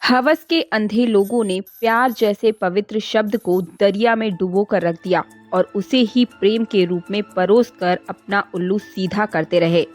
हवस के अंधे लोगों ने प्यार जैसे पवित्र शब्द को दरिया में डुबो कर रख दिया और उसे ही प्रेम के रूप में परोस कर अपना उल्लू सीधा करते रहे।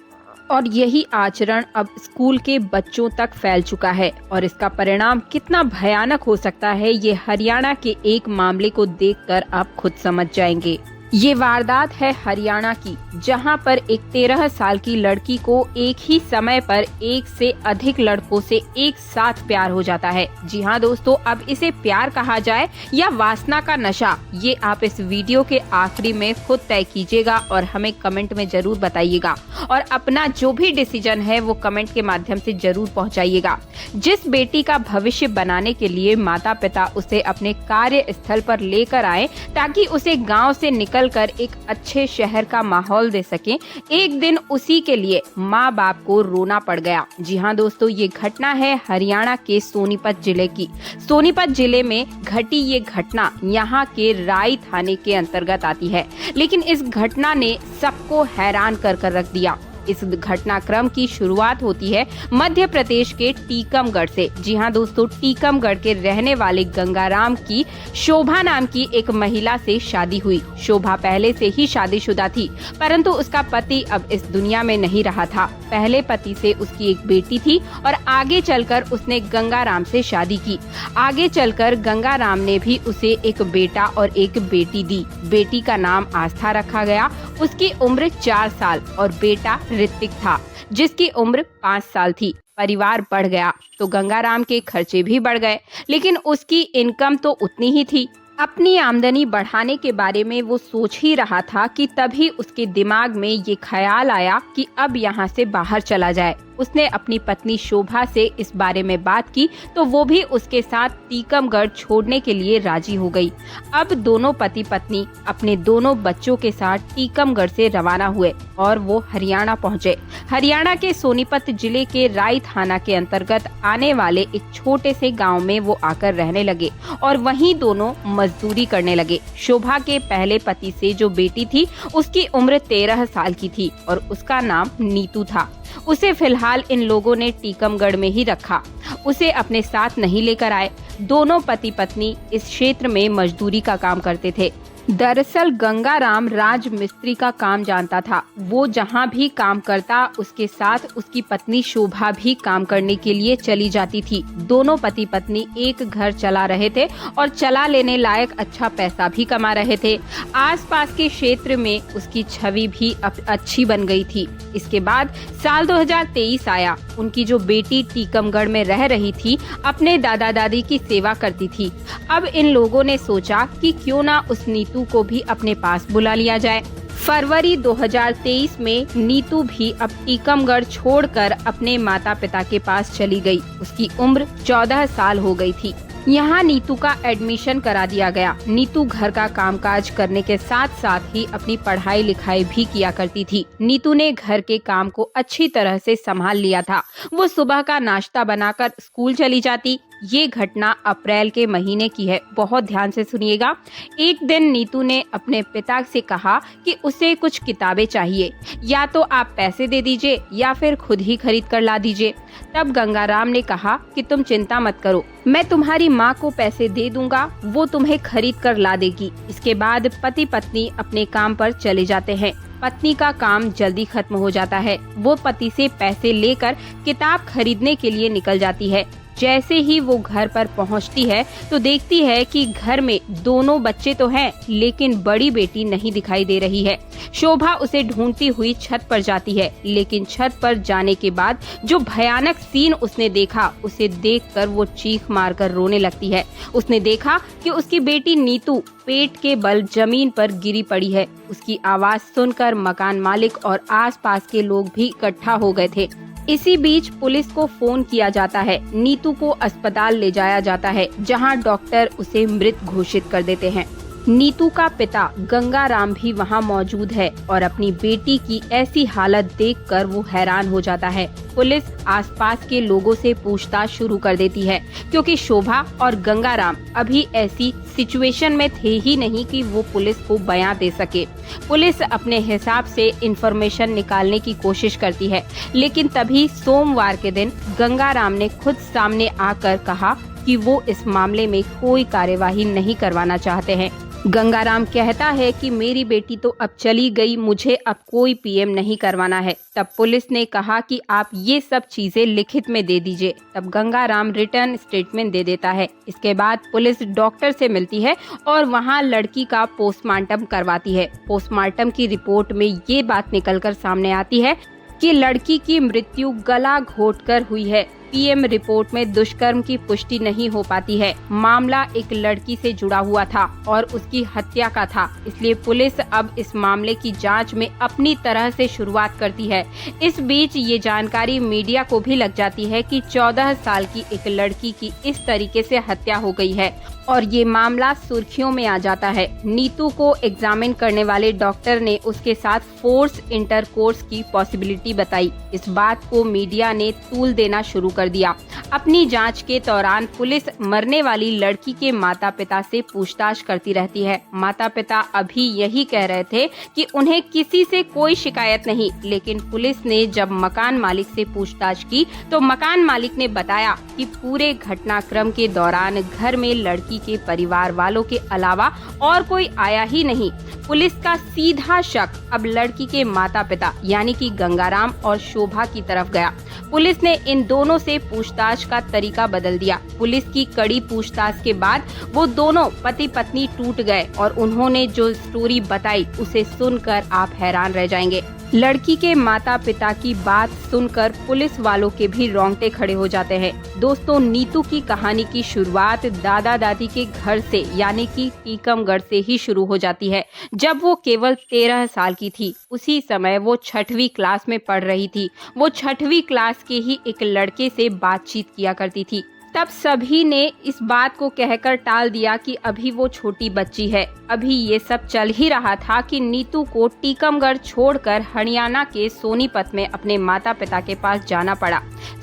और यही आचरण अब स्कूल के बच्चों तक फैल चुका है और इसका परिणाम कितना भयानक हो सकता है, ये हरियाणा के एक मामले को देखकर आप खुद समझ जाएंगे। ये वारदात है हरियाणा की, जहां पर एक 13 साल की लड़की को एक ही समय पर एक से अधिक लड़कों से एक साथ प्यार हो जाता है। जी हाँ दोस्तों, अब इसे प्यार कहा जाए या वासना का नशा, ये आप इस वीडियो के आखिरी में खुद तय कीजिएगा और हमें कमेंट में जरूर बताइएगा और अपना जो भी डिसीजन है वो कमेंट के माध्यम से जरूर पहुँचाइएगा। जिस बेटी का भविष्य बनाने के लिए माता पिता उसे अपने कार्य स्थल पर लेकर आए ताकि उसे गाँव से निकल कर एक अच्छे शहर का माहौल दे सके, एक दिन उसी के लिए माँ बाप को रोना पड़ गया। जी हाँ दोस्तों, ये घटना है हरियाणा के सोनीपत जिले की। सोनीपत जिले में घटी ये घटना यहाँ के राई थाने के अंतर्गत आती है, लेकिन इस घटना ने सबको हैरान कर रख दिया। इस घटनाक्रम की शुरुआत होती है मध्य प्रदेश के टीकमगढ़ से। जी हाँ दोस्तों, टीकमगढ़ के रहने वाले गंगाराम की शोभा नाम की एक महिला से शादी हुई। शोभा पहले से ही शादीशुदा थी, परंतु उसका पति अब इस दुनिया में नहीं रहा था। पहले पति से उसकी एक बेटी थी और आगे चलकर उसने गंगाराम से शादी की। आगे चलकर गंगाराम ने भी उसे एक बेटा और एक बेटी दी। बेटी का नाम आस्था रखा गया। उसकी उम्र 4 साल और बेटा ऋतिक था, जिसकी उम्र 5 साल थी। परिवार बढ़ गया तो गंगाराम के खर्चे भी बढ़ गए, लेकिन उसकी इनकम तो उतनी ही थी। अपनी आमदनी बढ़ाने के बारे में वो सोच ही रहा था कि तभी उसके दिमाग में ये ख्याल आया कि अब यहाँ से बाहर चला जाए। उसने अपनी पत्नी शोभा से इस बारे में बात की तो वो भी उसके साथ टीकमगढ़ छोड़ने के लिए राजी हो गई। अब दोनों पति पत्नी अपने दोनों बच्चों के साथ टीकमगढ़ से रवाना हुए और वो हरियाणा पहुँचे। हरियाणा के सोनीपत जिले के राई थाना के अंतर्गत आने वाले एक छोटे से गाँव में वो आकर रहने लगे और वहीं दोनों मजदूरी करने लगे। शोभा के पहले पति से जो बेटी थी उसकी उम्र 13 साल की थी और उसका नाम नीतू था। उसे फिलहाल इन लोगों ने टीकमगढ़ में ही रखा, उसे अपने साथ नहीं लेकर आए। दोनों पति पत्नी इस क्षेत्र में मजदूरी का काम करते थे। दरअसल गंगाराम राज मिस्त्री का काम जानता था। वो जहाँ भी काम करता उसके साथ उसकी पत्नी शोभा भी काम करने के लिए चली जाती थी। दोनों पति पत्नी एक घर चला रहे थे और चला लेने लायक अच्छा पैसा भी कमा रहे थे। आसपास के क्षेत्र में उसकी छवि भी अच्छी बन गई थी। इसके बाद साल 2023 आया। उनकी जो बेटी टीकमगढ़ में रह रही थी, अपने दादा दादी की सेवा करती थी। अब इन लोगों ने सोचा कि क्यों ना उस नीतू को भी अपने पास बुला लिया जाए। फरवरी 2023 में नीतू भी अब टीकमगढ़ छोड़कर अपने माता पिता के पास चली गई। उसकी उम्र 14 साल हो गई थी। यहाँ नीतू का एडमिशन करा दिया गया। नीतू घर का कामकाज करने के साथ साथ ही अपनी पढ़ाई लिखाई भी किया करती थी। नीतू ने घर के काम को अच्छी तरह से संभाल लिया था। वो सुबह का नाश्ता बनाकर स्कूल चली जाती। ये घटना अप्रैल के महीने की है, बहुत ध्यान से सुनिएगा। एक दिन नीतू ने अपने पिता से कहा कि उसे कुछ किताबें चाहिए, या तो आप पैसे दे दीजिए या फिर खुद ही खरीद कर ला दीजिए। तब गंगाराम ने कहा कि तुम चिंता मत करो, मैं तुम्हारी माँ को पैसे दे दूंगा, वो तुम्हें खरीद कर ला देगी। इसके बाद पति पत्नी अपने काम पर चले जाते हैं। पत्नी का काम जल्दी खत्म हो जाता है। वो पति से पैसे लेकर किताब खरीदने के लिए निकल जाती है। जैसे ही वो घर पर पहुंचती है तो देखती है कि घर में दोनों बच्चे तो हैं, लेकिन बड़ी बेटी नहीं दिखाई दे रही है। शोभा उसे ढूंढती हुई छत पर जाती है, लेकिन छत पर जाने के बाद जो भयानक सीन उसने देखा, उसे देखकर वो चीख मारकर रोने लगती है। उसने देखा कि उसकी बेटी नीतू पेट के बल जमीन पर गिरी पड़ी है। उसकी आवाज सुनकर मकान मालिक और आसपास के लोग भी इकट्ठा हो गए थे। इसी बीच पुलिस को फोन किया जाता है। नीतू को अस्पताल ले जाया जाता है, जहां डॉक्टर उसे मृत घोषित कर देते हैं। नीतू का पिता गंगाराम भी वहां मौजूद है और अपनी बेटी की ऐसी हालत देखकर वो हैरान हो जाता है। पुलिस आसपास के लोगों से पूछताछ शुरू कर देती है क्योंकि शोभा और गंगाराम अभी ऐसी सिचुएशन में थे ही नहीं कि वो पुलिस को बयां दे सके। पुलिस अपने हिसाब से इंफॉर्मेशन निकालने की कोशिश करती है, लेकिन तभी सोमवार के दिन गंगाराम ने खुद सामने आकर कहा कि वो इस मामले में कोई कार्यवाही नहीं करवाना चाहते हैं। गंगाराम कहता है कि मेरी बेटी तो अब चली गई, मुझे अब कोई पीएम नहीं करवाना है। तब पुलिस ने कहा कि आप ये सब चीजें लिखित में दे दीजिए। तब गंगाराम रिटर्न स्टेटमेंट दे देता है। इसके बाद पुलिस डॉक्टर से मिलती है और वहां लड़की का पोस्टमार्टम करवाती है। पोस्टमार्टम की रिपोर्ट में ये बात निकलकर सामने आती है कि लड़की की मृत्यु गला घोटकर हुई है। पीएम रिपोर्ट में दुष्कर्म की पुष्टि नहीं हो पाती है। मामला एक लड़की से जुड़ा हुआ था और उसकी हत्या का था, इसलिए पुलिस अब इस मामले की जांच में अपनी तरह से शुरुआत करती है। इस बीच ये जानकारी मीडिया को भी लग जाती है कि 14 साल की एक लड़की की इस तरीके से हत्या हो गई है और ये मामला सुर्खियों में आ जाता है। नीतू को एग्जामिन करने वाले डॉक्टर ने उसके साथ फोर्स इंटरकोर्स की पॉसिबिलिटी बताई। इस बात को मीडिया ने तूल देना शुरू कर दिया। अपनी जांच के दौरान पुलिस मरने वाली लड़की के माता पिता से पूछताछ करती रहती है। माता पिता अभी यही कह रहे थे कि उन्हें किसी से कोई शिकायत नहीं, लेकिन पुलिस ने जब मकान मालिक से पूछताछ की तो मकान मालिक ने बताया कि पूरे घटनाक्रम के दौरान घर में लड़की के परिवार वालों के अलावा और कोई आया ही नहीं। पुलिस का सीधा शक अब लड़की के माता पिता यानी कि गंगाराम और शोभा की तरफ गया। पुलिस ने इन दोनों से पूछताछ का तरीका बदल दिया। पुलिस की कड़ी पूछताछ के बाद वो दोनों पति पत्नी टूट गए और उन्होंने जो स्टोरी बताई उसे सुनकर आप हैरान रह जाएंगे। लड़की के माता पिता की बात सुनकर पुलिस वालों के भी रोंगटे खड़े हो जाते हैं। दोस्तों, नीतू की कहानी की शुरुआत दादा दादी के घर से यानी कि टीकमगढ़ से ही शुरू हो जाती है। जब वो केवल 13 साल की थी, उसी समय वो 6वीं क्लास में पढ़ रही थी। वो 6वीं क्लास के ही एक लड़के से बातचीत किया करती थी। तब सभी ने इस बात को कहकर टाल दिया कि अभी वो छोटी बच्ची है। अभी ये सब चल ही रहा था कि नीतू को टीकमगढ़ छोड़कर हरियाणा के सोनीपत में अपने माता पिता के पास जाना पड़ा।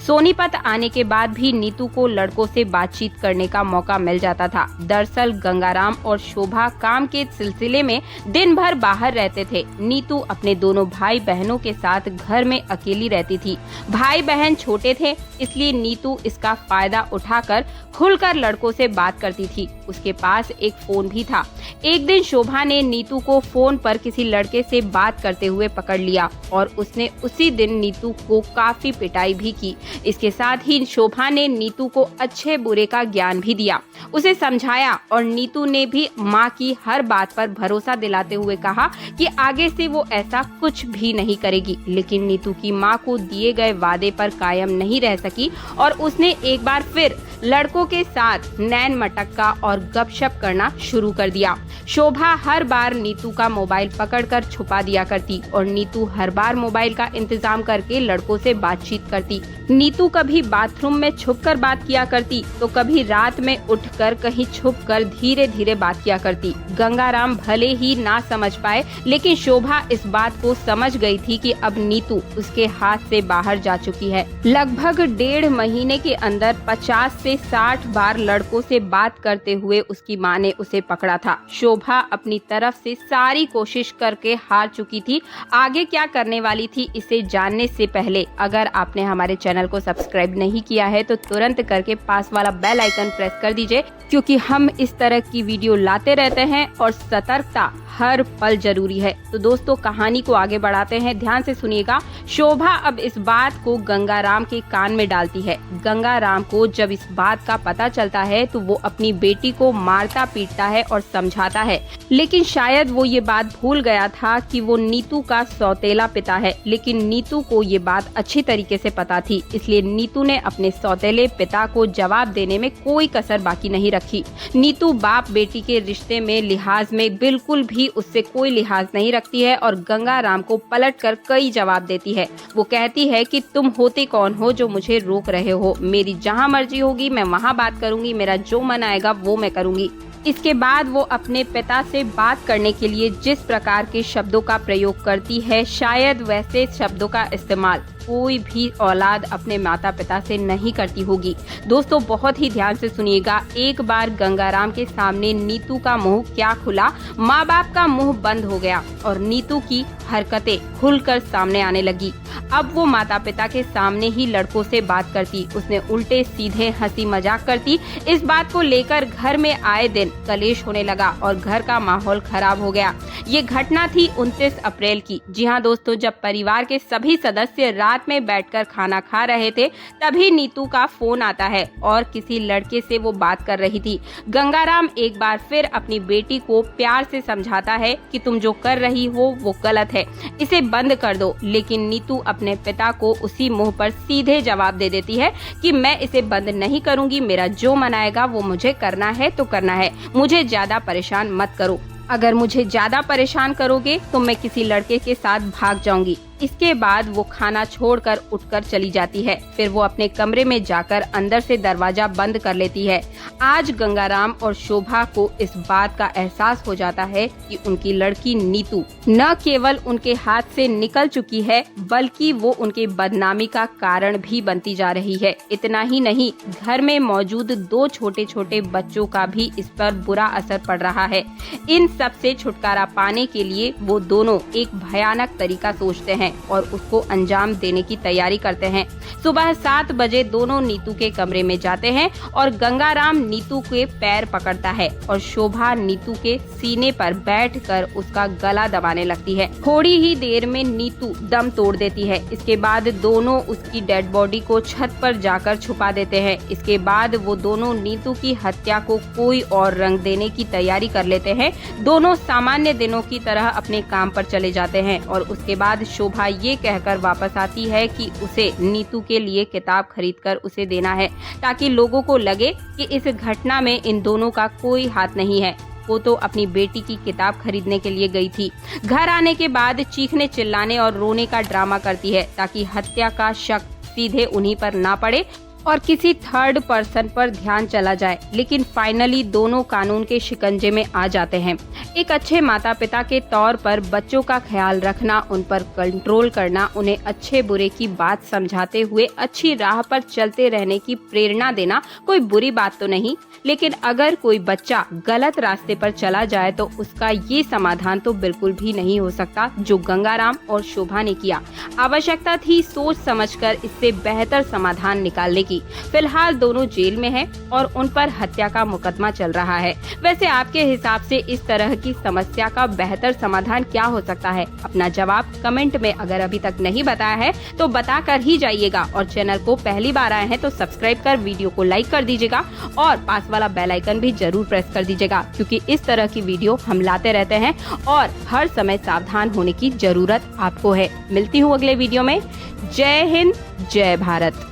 सोनीपत आने के बाद भी नीतू को लड़कों से बातचीत करने का मौका मिल जाता था। दरअसल गंगाराम और शोभा काम के सिलसिले में दिन भर बाहर रहते थे। नीतू अपने दोनों भाई बहनों के साथ घर में अकेली रहती थी। भाई बहन छोटे थे, इसलिए नीतू इसका फायदा उठाकर खुलकर लड़कों से बात करती थी। उसके पास एक फोन भी था। एक दिन शोभा ने नीतू को फोन पर किसी लड़के से बात करते हुए पकड़ लिया और उसने उसी दिन नीतू को काफी पिटाई भी की। इसके साथ ही शोभा ने नीतू को अच्छे बुरे का ज्ञान भी दिया, उसे समझाया और नीतू ने भी माँ की हर बात पर भरोसा दिलाते हुए कहा कि आगे से वो ऐसा कुछ भी नहीं करेगी। लेकिन नीतू की माँ को दिए गए वादे पर कायम नहीं रह सकी और उसने एक बार फिर लड़कों के साथ नैन मटक्का और गपशप करना शुरू कर दिया। शोभा हर बार नीतू का मोबाइल पकड़कर छुपा दिया करती और नीतू हर बार मोबाइल का इंतजाम करके लड़कों से बातचीत करती। नीतू कभी बाथरूम में छुपकर बात किया करती तो कभी रात में उठकर कहीं छुपकर धीरे धीरे बात किया करती। गंगाराम भले ही ना समझ पाए, लेकिन शोभा इस बात को समझ गई थी कि अब नीतू उसके हाथ से बाहर जा चुकी है। लगभग 1.5 महीने के अंदर 50 से 60 बार लड़कों से बात करते हुए उसकी माँ ने उसे पकड़ा था। शोभा अपनी तरफ से सारी कोशिश करके हार चुकी थी। आगे क्या करने वाली थी, इसे जानने से पहले अगर आपने हमारे चैनल को सब्सक्राइब नहीं किया है तो तुरंत करके पास वाला बेल आइकन प्रेस कर दीजिए, क्योंकि हम इस तरह की वीडियो लाते रहते हैं और सतर्कता हर पल जरूरी है। तो दोस्तों, कहानी को आगे बढ़ाते हैं, ध्यान से सुनिएगा। शोभा अब इस बात को गंगाराम के कान में डालती है। गंगाराम को जब इस बात का पता चलता है तो वो अपनी बेटी को मारता पीटता है और समझाता है, लेकिन शायद वो ये बात भूल गया था कि वो नीतू का सौतेला पिता है। लेकिन नीतू को ये बात अच्छी तरीके से पता थी, इसलिए नीतू ने अपने सौतेले पिता को जवाब देने में कोई कसर बाकी नहीं रखी। नीतू बाप बेटी के रिश्ते में लिहाज में बिल्कुल भी उससे कोई लिहाज नहीं रखती है और गंगाराम को पलटकर कई जवाब देती है। वो कहती है कि तुम होते कौन हो जो मुझे रोक रहे हो, मेरी जहाँ मर्जी होगी मैं वहाँ बात करूंगी, मेरा जो मन आएगा वो मैं करूंगी। इसके बाद वो अपने पिता से बात करने के लिए जिस प्रकार के शब्दों का प्रयोग करती है, शायद वैसे शब्दों का इस्तेमाल कोई भी औलाद अपने माता पिता से नहीं करती होगी। दोस्तों बहुत ही ध्यान से सुनिएगा। एक बार गंगाराम के सामने नीतू का मुंह क्या खुला, माँ बाप का मुंह बंद हो गया और नीतू की हरकतें खुलकर सामने आने लगी। अब वो माता पिता के सामने ही लड़कों से बात करती, उसने उल्टे सीधे हंसी मजाक करती। इस बात को लेकर घर में आए दिन कलेश होने लगा और घर का माहौल खराब हो गया। ये घटना थी 29 अप्रैल की। जी हाँ दोस्तों, जब परिवार के सभी सदस्य रात में बैठकर खाना खा रहे थे, तभी नीतू का फोन आता है और किसी लड़के से वो बात कर रही थी। गंगाराम एक बार फिर अपनी बेटी को प्यार से समझाता है कि तुम जो कर रही हो वो गलत है, इसे बंद कर दो। लेकिन नीतू अपने पिता को उसी मुंह पर सीधे जवाब दे देती है कि मैं इसे बंद नहीं करूंगी, मेरा जो मन आएगा वो मुझे करना है तो करना है, मुझे ज्यादा परेशान मत करो। अगर मुझे ज्यादा परेशान करोगे तो मैं किसी लड़के के साथ भाग जाऊंगी। इसके बाद वो खाना छोड़कर उठकर चली जाती है। फिर वो अपने कमरे में जाकर अंदर से दरवाजा बंद कर लेती है। आज गंगाराम और शोभा को इस बात का एहसास हो जाता है कि उनकी लड़की नीतू न केवल उनके हाथ से निकल चुकी है, बल्कि वो उनके बदनामी का कारण भी बनती जा रही है। इतना ही नहीं, घर में मौजूद 2 छोटे छोटे बच्चों का भी इस पर बुरा असर पड़ रहा है। इन सब से छुटकारा पाने के लिए वो दोनों एक भयानक तरीका सोचते हैं और उसको अंजाम देने की तैयारी करते हैं। सुबह 7 बजे दोनों नीतू के कमरे में जाते हैं और गंगाराम नीतू के पैर पकड़ता है और शोभा नीतू के सीने पर बैठकर उसका गला दबाने लगती है। थोड़ी ही देर में नीतू दम तोड़ देती है। इसके बाद दोनों उसकी डेड बॉडी को छत पर जाकर छुपा देते हैं। इसके बाद वो दोनों नीतू की हत्या को कोई और रंग देने की तैयारी कर लेते हैं। दोनों सामान्य दिनों की तरह अपने काम पर चले जाते हैं और उसके बाद शोभा ये कहकर वापस आती है कि उसे नीतू के लिए किताब खरीदकर उसे देना है, ताकि लोगों को लगे कि इस घटना में इन दोनों का कोई हाथ नहीं है। वो तो अपनी बेटी की किताब खरीदने के लिए गई थी। घर आने के बाद चीखने चिल्लाने और रोने का ड्रामा करती है, ताकि हत्या का शक सीधे उन्हीं पर ना पड़े और किसी थर्ड पर्सन पर ध्यान चला जाए। लेकिन फाइनली दोनों कानून के शिकंजे में आ जाते हैं। एक अच्छे माता पिता के तौर पर बच्चों का ख्याल रखना, उन पर कंट्रोल करना, उन्हें अच्छे बुरे की बात समझाते हुए अच्छी राह पर चलते रहने की प्रेरणा देना कोई बुरी बात तो नहीं। लेकिन अगर कोई बच्चा गलत रास्ते पर चला जाए तो उसका ये समाधान तो बिल्कुल भी नहीं हो सकता जो गंगाराम और शोभा ने किया। आवश्यकता थी सोच समझकर इससे बेहतर समाधान निकालने की। फिलहाल दोनों जेल में हैं और उन पर हत्या का मुकदमा चल रहा है। वैसे आपके हिसाब से इस तरह की समस्या का बेहतर समाधान क्या हो सकता है? अपना जवाब कमेंट में अगर अभी तक नहीं बताया है तो बता कर ही जाइएगा और चैनल को पहली बार आए हैं तो सब्सक्राइब कर वीडियो को लाइक कर दीजिएगा और पास वाला बेल आइकन भी जरूर प्रेस कर दीजिएगा, क्योंकि इस तरह की वीडियो हम लाते रहते हैं और हर समय सावधान होने की जरूरत आपको है। मिलती हूँ अगले वीडियो में। जय हिंद, जय भारत।